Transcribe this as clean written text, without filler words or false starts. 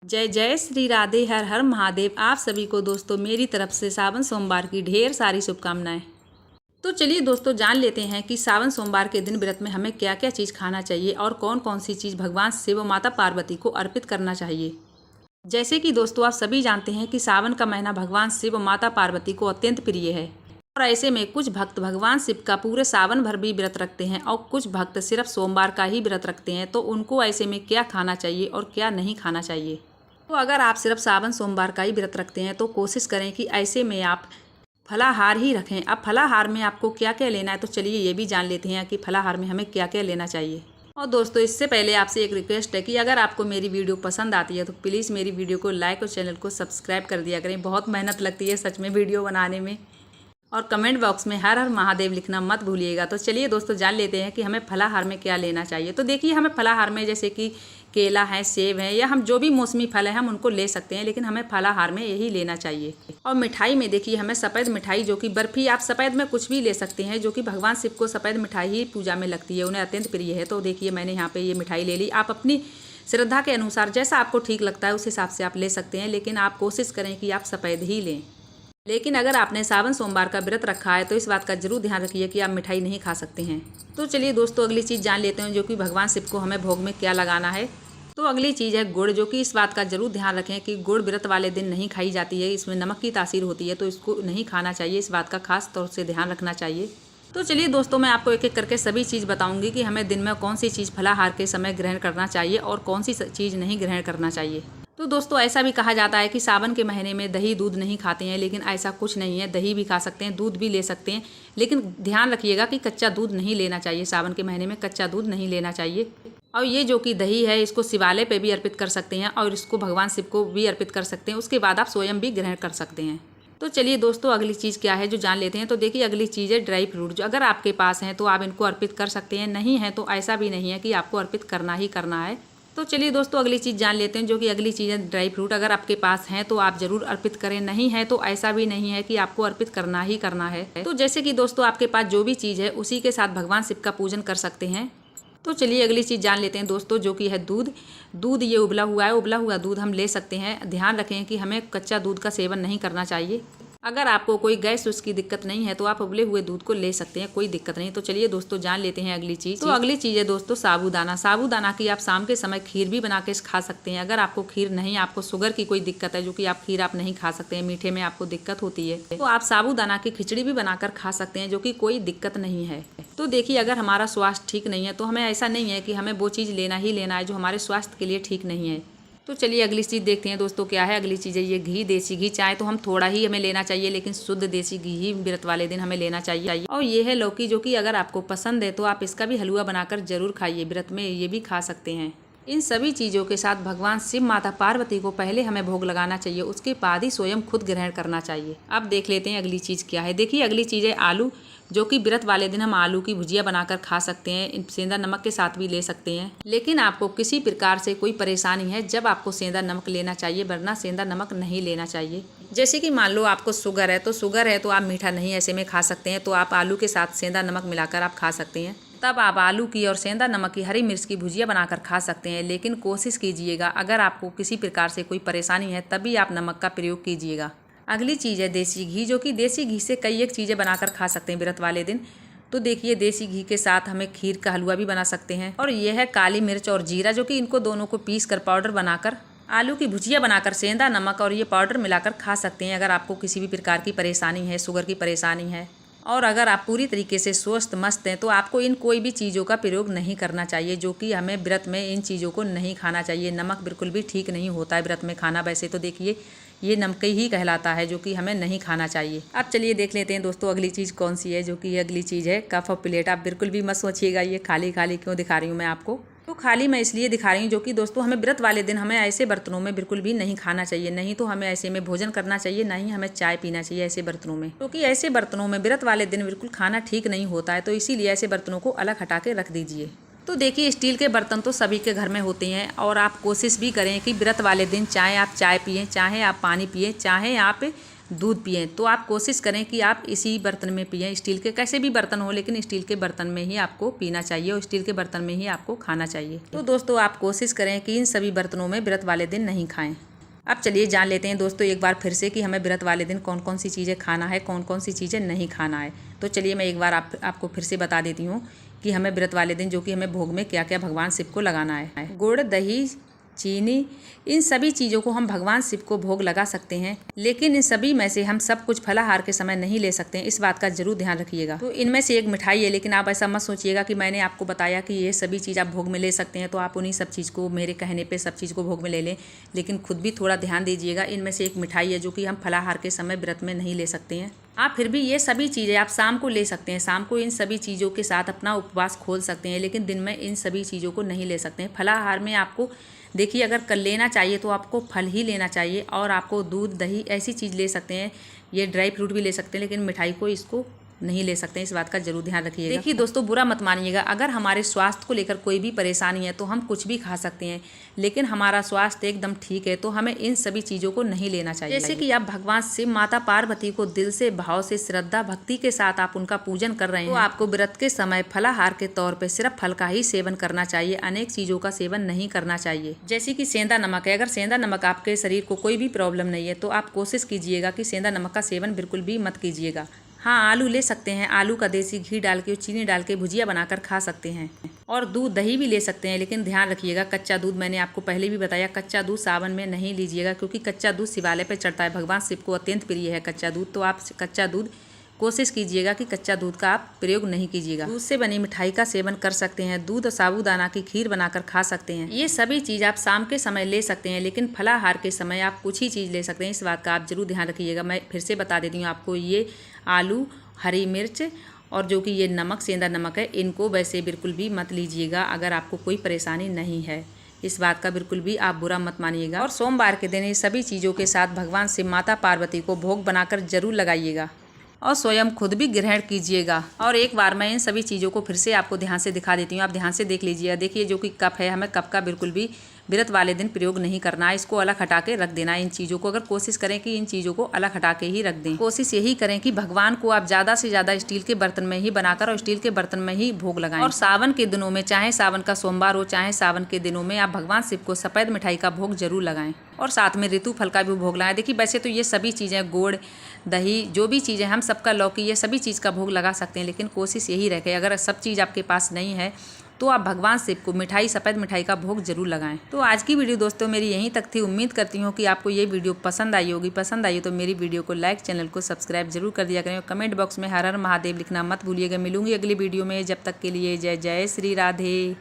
जय जय श्री राधे, हर हर महादेव। आप सभी को दोस्तों मेरी तरफ से सावन सोमवार की ढेर सारी शुभकामनाएं। तो चलिए दोस्तों जान लेते हैं कि सावन सोमवार के दिन व्रत में हमें क्या क्या चीज़ खाना चाहिए और कौन कौन सी चीज़ भगवान शिव और माता पार्वती को अर्पित करना चाहिए। जैसे कि दोस्तों आप सभी जानते हैं कि सावन का महीना भगवान शिव और माता पार्वती को अत्यंत प्रिय है और ऐसे में कुछ भक्त भगवान शिव का पूरे सावन भर भी व्रत रखते हैं और कुछ भक्त सिर्फ सोमवार का ही व्रत रखते हैं। तो उनको ऐसे में क्या खाना चाहिए और क्या नहीं खाना चाहिए। तो अगर आप सिर्फ सावन सोमवार का ही व्रत रखते हैं तो कोशिश करें कि ऐसे में आप फलाहार ही रखें। अब फलाहार में आपको क्या क्या लेना है तो चलिए ये भी जान लेते हैं कि फलाहार में हमें क्या क्या लेना चाहिए। और दोस्तों इससे पहले आपसे एक रिक्वेस्ट है कि अगर आपको मेरी वीडियो पसंद आती है तो प्लीज़ मेरी वीडियो को लाइक और चैनल को सब्सक्राइब कर दिया करें। बहुत मेहनत लगती है सच में वीडियो बनाने में। और कमेंट बॉक्स में हर हर महादेव लिखना मत भूलिएगा। तो चलिए दोस्तों जान लेते हैं कि हमें फलाहार में क्या लेना चाहिए। तो देखिए हमें फलाहार में जैसे कि केला है, सेब है या हम जो भी मौसमी फल है हम उनको ले सकते हैं, लेकिन हमें फलाहार में यही लेना चाहिए। और मिठाई में देखिए हमें सफ़ेद मिठाई जो कि बर्फ़ी, आप सफ़ेद में कुछ भी ले सकते हैं, जो कि भगवान शिव को सफ़ेद मिठाई ही पूजा में लगती है, उन्हें अत्यंत प्रिय है। तो देखिए मैंने यहाँ पर ये मिठाई ले ली। आप अपनी श्रद्धा के अनुसार जैसा आपको ठीक लगता है उस हिसाब से आप ले सकते हैं, लेकिन आप कोशिश करें कि आप सफ़ेद ही लें। लेकिन अगर आपने सावन सोमवार का व्रत रखा है तो इस बात का जरूर ध्यान रखिए कि आप मिठाई नहीं खा सकते हैं। तो चलिए दोस्तों अगली चीज़ जान लेते हैं जो कि भगवान शिव को हमें भोग में क्या लगाना है। तो अगली चीज़ है गुड़, जो कि इस बात का जरूर ध्यान रखें कि गुड़ व्रत वाले दिन नहीं खाई जाती है, इसमें नमक की तासीर होती है, तो इसको नहीं खाना चाहिए। इस बात का खास तौर से ध्यान रखना चाहिए। तो चलिए दोस्तों मैं आपको एक एक करके सभी चीज़ बताऊंगी कि हमें दिन में कौन सी चीज़ फलाहार के समय ग्रहण करना चाहिए और कौन सी चीज़ नहीं ग्रहण करना चाहिए। तो दोस्तों ऐसा भी कहा जाता है कि सावन के महीने में दही दूध नहीं खाते हैं, लेकिन ऐसा कुछ नहीं है। दही भी खा सकते हैं, दूध भी ले सकते हैं, लेकिन ध्यान रखिएगा कि कच्चा दूध नहीं लेना चाहिए। सावन के महीने में कच्चा दूध नहीं लेना चाहिए। और ये जो कि दही है इसको शिवालय पे भी अर्पित कर सकते हैं और इसको भगवान शिव को भी अर्पित कर सकते हैं। उसके बाद आप स्वयं भी ग्रहण कर सकते हैं। तो चलिए दोस्तों अगली चीज़ क्या है जो जान लेते हैं। तो देखिए अगली चीज़ है ड्राई फ्रूट, जो अगर आपके पास हैं तो आप इनको अर्पित कर सकते हैं, नहीं है तो ऐसा भी नहीं है कि आपको अर्पित करना ही करना है। तो चलिए दोस्तों अगली चीज़ जान लेते हैं जो कि अगली चीज़ है ड्राई फ्रूट। अगर आपके पास हैं तो आप ज़रूर अर्पित करें, नहीं है तो ऐसा भी नहीं है कि आपको अर्पित करना ही करना है। तो जैसे कि दोस्तों आपके पास जो भी चीज़ है उसी के साथ भगवान शिव का पूजन कर सकते हैं। तो चलिए अगली चीज़ जान लेते हैं दोस्तों जो कि है दूध। दूध ये उबला हुआ है, उबला हुआ दूध हम ले सकते हैं। ध्यान रखें कि हमें कच्चा दूध का सेवन नहीं करना चाहिए। अगर आपको कोई गैस उसकी दिक्कत नहीं है तो आप उबले हुए दूध को ले सकते हैं, कोई दिक्कत नहीं। तो चलिए दोस्तों जान लेते हैं अगली चीज़। तो अगली चीज़ है दोस्तों साबूदाना। साबूदाना की आप शाम के समय खीर भी बना के खा सकते हैं। अगर आपको खीर नहीं, आपको शुगर की कोई दिक्कत है जो कि आप खीर आप नहीं खा सकते हैं, मीठे में आपको दिक्कत होती है, तो आप साबूदाना की खिचड़ी भी बनाकर खा सकते हैं, जो कि कोई दिक्कत नहीं है। तो देखिए अगर हमारा स्वास्थ्य ठीक नहीं है तो हमें ऐसा नहीं है कि हमें वो चीज़ लेना ही लेना है जो हमारे स्वास्थ्य के लिए ठीक नहीं है। तो चलिए अगली चीज़ देखते हैं दोस्तों क्या है। अगली चीज़ है ये घी, देसी घी। चाहे तो हम थोड़ा ही हमें लेना चाहिए, लेकिन शुद्ध देसी घी ही व्रत वाले दिन हमें लेना चाहिए। और ये है लौकी, जो कि अगर आपको पसंद है तो आप इसका भी हलवा बनाकर जरूर खाइए, व्रत में ये भी खा सकते हैं। इन सभी चीज़ों के साथ भगवान शिव माता पार्वती को पहले हमें भोग लगाना चाहिए, उसके बाद ही स्वयं खुद ग्रहण करना चाहिए। अब देख लेते हैं अगली चीज़ क्या है। देखिए अगली चीज़ है आलू, जो कि व्रत वाले दिन हम आलू की भुजिया बनाकर खा सकते हैं, सेंधा नमक के साथ भी ले सकते हैं। लेकिन आपको किसी प्रकार से कोई परेशानी है जब आपको सेंधा नमक लेना चाहिए, वरना सेंधा नमक नहीं लेना चाहिए। जैसे कि मान लो आपको शुगर है तो आप मीठा नहीं ऐसे में खा सकते हैं, तो आप आलू के साथ सेंधा नमक मिलाकर आप खा सकते हैं। तब आप आलू की और सेंधा नमक की हरी मिर्च की भुजिया बनाकर खा सकते हैं। लेकिन कोशिश कीजिएगा अगर आपको किसी प्रकार से कोई परेशानी है तभी आप नमक का प्रयोग कीजिएगा। अगली चीज़ है देसी घी, जो कि देसी घी से कई एक चीज़ें बनाकर खा सकते हैं व्रत वाले दिन। तो देखिए देसी घी के साथ हमें खीर का हलवा भी बना सकते हैं। और यह है काली मिर्च और जीरा, जो कि इनको दोनों को पीस कर पाउडर बनाकर आलू की भुजिया बनाकर सेंधा नमक और ये पाउडर मिलाकर खा सकते हैं। अगर आपको किसी भी प्रकार की परेशानी है, शुगर की परेशानी है, और अगर आप पूरी तरीके से स्वस्थ मस्त हैं तो आपको इन कोई भी चीज़ों का प्रयोग नहीं करना चाहिए, जो कि हमें व्रत में इन चीज़ों को नहीं खाना चाहिए। नमक बिल्कुल भी ठीक नहीं होता है व्रत में खाना। वैसे तो देखिए ये नमक ही कहलाता है, जो कि हमें नहीं खाना चाहिए। अब चलिए देख लेते हैं दोस्तों अगली चीज़ कौन सी है, जो कि अगली चीज़ है कप और प्लेट। आप बिल्कुल भी मत सोचिएगा ये खाली खाली क्यों दिखा रही हूँ मैं आपको। तो खाली मैं इसलिए दिखा रही हूँ जो कि दोस्तों हमें व्रत वाले दिन हमें ऐसे बर्तनों में बिल्कुल भी नहीं खाना चाहिए, नहीं तो हमें ऐसे में भोजन करना चाहिए, नहीं हमें चाय पीना चाहिए ऐसे बर्तनों में, क्योंकि ऐसे बर्तनों में व्रत वाले दिन बिल्कुल खाना ठीक नहीं होता है। तो इसीलिए ऐसे बर्तनों को अलग हटा के रख दीजिए। तो देखिए स्टील के बर्तन तो सभी के घर में होते हैं, और आप कोशिश भी करें कि व्रत वाले दिन चाहे आप चाय पिएं, चाहे आप पानी पिएं, चाहे आप दूध पिएं। तो आप कोशिश करें कि आप इसी बर्तन में पिएं, स्टील के कैसे भी बर्तन हो, लेकिन स्टील के बर्तन में ही आपको पीना चाहिए और स्टील के बर्तन में ही आपको खाना चाहिए। तो दोस्तों आप कोशिश करें कि इन सभी बर्तनों में व्रत वाले दिन नहीं खाएं। अब चलिए जान लेते हैं दोस्तों एक बार फिर से कि हमें व्रत वाले दिन कौन कौन सी चीज़ें खाना है, कौन कौन सी चीज़ें नहीं खाना है। तो चलिए मैं एक बार आपको फिर से बता देती हूँ कि हमें व्रत वाले दिन जो कि हमें भोग में क्या क्या भगवान शिव को लगाना है। गुड़, दही, चीनी, इन सभी चीज़ों को हम भगवान शिव को भोग लगा सकते हैं, लेकिन इन सभी में से हम सब कुछ फलाहार के समय नहीं ले सकते हैं। इस बात का जरूर ध्यान रखिएगा। तो इनमें से एक मिठाई है, लेकिन आप ऐसा मत सोचिएगा कि मैंने आपको बताया कि ये सभी चीज़ आप भोग में ले सकते हैं तो आप उन्हीं सब चीज़ को मेरे कहने पे सब चीज़ को भोग में ले लें, लेकिन खुद भी थोड़ा ध्यान दीजिएगा। इनमें से एक मिठाई है जो कि हम फलाहार के समय व्रत में नहीं ले सकते हैं। आप फिर भी ये सभी चीज़ें आप शाम को ले सकते हैं, शाम को इन सभी चीज़ों के साथ अपना उपवास खोल सकते हैं, लेकिन दिन में इन सभी चीज़ों को नहीं ले सकते हैं। फलाहार में आपको देखिए अगर कल लेना चाहिए तो आपको फल ही लेना चाहिए, और आपको दूध, दही ऐसी चीज़ ले सकते हैं, ये ड्राई फ्रूट भी ले सकते हैं, लेकिन मिठाई को इसको नहीं ले सकते हैं। इस बात का जरूर ध्यान रखिएगा। देखिए दोस्तों बुरा मत मानिएगा, अगर हमारे स्वास्थ्य को लेकर कोई भी परेशानी है तो हम कुछ भी खा सकते हैं, लेकिन हमारा स्वास्थ्य एकदम ठीक है तो हमें इन सभी चीज़ों को नहीं लेना चाहिए। जैसे कि आप भगवान शिव, माता पार्वती को दिल से, भाव से, श्रद्धा भक्ति के साथ आप उनका पूजन कर रहे हैं, तो आपको व्रत के समय फलाहार के तौर पर सिर्फ फल का ही सेवन करना चाहिए, अनेक चीज़ों का सेवन नहीं करना चाहिए। जैसे कि सेंधा नमक है, अगर सेंधा नमक आपके शरीर को कोई भी प्रॉब्लम नहीं है तो आप कोशिश कीजिएगा कि सेंधा नमक का सेवन बिल्कुल भी मत कीजिएगा। हाँ, आलू ले सकते हैं, आलू का देसी घी डाल के, चीनी डाल के भुजिया बनाकर खा सकते हैं, और दूध, दही भी ले सकते हैं, लेकिन ध्यान रखिएगा कच्चा दूध, मैंने आपको पहले भी बताया कच्चा दूध सावन में नहीं लीजिएगा, क्योंकि कच्चा दूध शिवालय पर चढ़ता है, भगवान शिव को अत्यंत प्रिय है कच्चा दूध। तो आप कच्चा दूध कोशिश कीजिएगा कि कच्चा दूध का आप प्रयोग नहीं कीजिएगा। दूध से बनी मिठाई का सेवन कर सकते हैं, दूध और साबूदाना की खीर बनाकर खा सकते हैं। ये सभी चीज़ आप शाम के समय ले सकते हैं, लेकिन फलाहार के समय आप कुछ ही चीज़ ले सकते हैं। इस बात का आप जरूर ध्यान रखिएगा। मैं फिर से बता देती हूँ आपको, ये आलू, हरी मिर्च और जो कि ये नमक, सेंधा नमक है, इनको वैसे बिल्कुल भी मत लीजिएगा अगर आपको कोई परेशानी नहीं है। इस बात का बिल्कुल भी आप बुरा मत मानिएगा। और सोमवार के दिन ये सभी चीज़ों के साथ भगवान शिव, माता पार्वती को भोग बनाकर जरूर लगाइएगा और स्वयं खुद भी ग्रहण कीजिएगा। और एक बार मैं इन सभी चीज़ों को फिर से आपको ध्यान से दिखा देती हूँ, आप ध्यान से देख लीजिएगा। देखिए जो कि कप है, हमें कप का बिल्कुल भी व्रत वाले दिन प्रयोग नहीं करना है, इसको अलग हटा के रख देना है। इन चीज़ों को अगर कोशिश करें कि इन चीज़ों को अलग हटा के ही रख दें। कोशिश यही करें कि भगवान को आप ज़्यादा से ज़्यादा स्टील के बर्तन में ही बनाकर और स्टील के बर्तन में ही भोग लगाएं। और सावन के दिनों में, चाहे सावन का सोमवार हो चाहे सावन के दिनों में, आप भगवान शिव को सफ़ेद मिठाई का भोग जरूर लगाएं और साथ में ऋतु फल का भी भोग लगाएं। देखिए वैसे तो ये सभी चीज़ें, गुड़, दही, जो भी चीज़ें हम सबका, लौकी, ये सभी चीज़ का भोग लगा सकते हैं, लेकिन कोशिश यही रखें अगर सब चीज़ आपके पास नहीं है तो आप भगवान शिव को मिठाई, सफ़ेद मिठाई का भोग जरूर लगाएं। तो आज की वीडियो दोस्तों मेरी यहीं तक थी। उम्मीद करती हूँ कि आपको ये वीडियो पसंद आई होगी। पसंद आई तो मेरी वीडियो को लाइक, चैनल को सब्सक्राइब जरूर कर दिया करें और कमेंट बॉक्स में हर हर महादेव लिखना मत भूलिएगा। मिलूंगी अगली वीडियो में, जब तक के लिए जय जय श्री राधे।